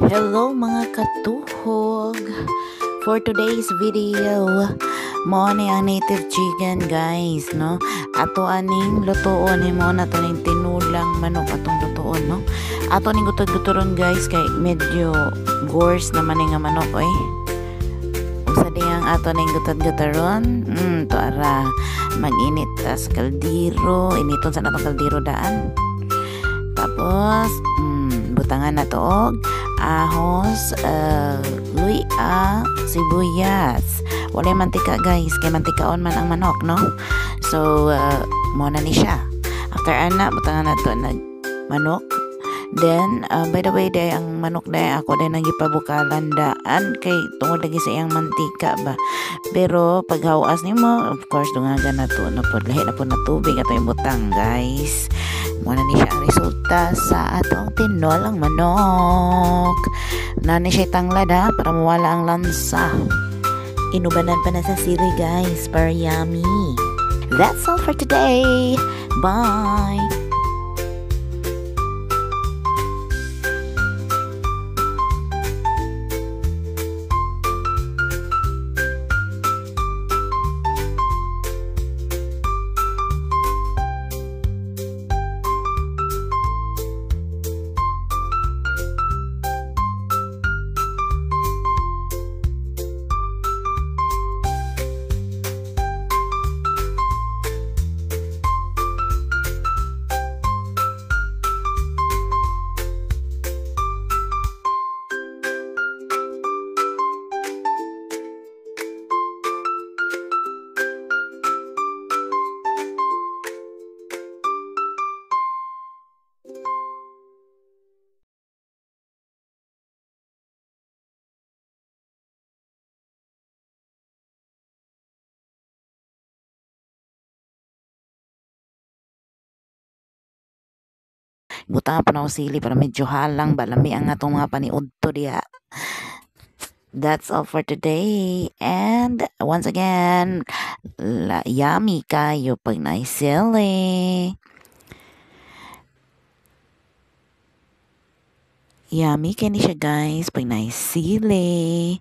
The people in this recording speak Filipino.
Hello mga katuhog! For today's video, mo ni ang native chicken guys, no? Ato aning lutoon ni mo na to ning tinulang manok atong lutoon, no? Ato ning gutod-gutoron guys kay medyo gores naman nga manok oy. Usa diyang ato ning gutod-gutoron, to ara mag-init tas kaldero, initon sa natong kaldero daan. Tapos, butangan na to og ahos, luya, sibuyas. Walay mantika guys, kay mantikaon man ang manok, no? So, mo na ni siya. After ana, butangan na to nag manok. Then, by the way, day ang manok day ako day nagipabukalan daan kay tungod lagi sa iyang mantika ba. Pero pag hawas nimo, of course dungagan na to na pod lahi na po na tubig ato ibutang guys. Muna ni siya ang resulta sa atong tinolang manok. Nani siya tanglad ha, para mawala ang lansa. Inubanan pa na sa sili guys, para yummy. That's all for today. Bye! Butang pa na sili para medyo halang balami ang atong mga paniudto diya. That's all for today. And once again, yummy kayo pag naisili. Yummy kani siya guys pag naisili.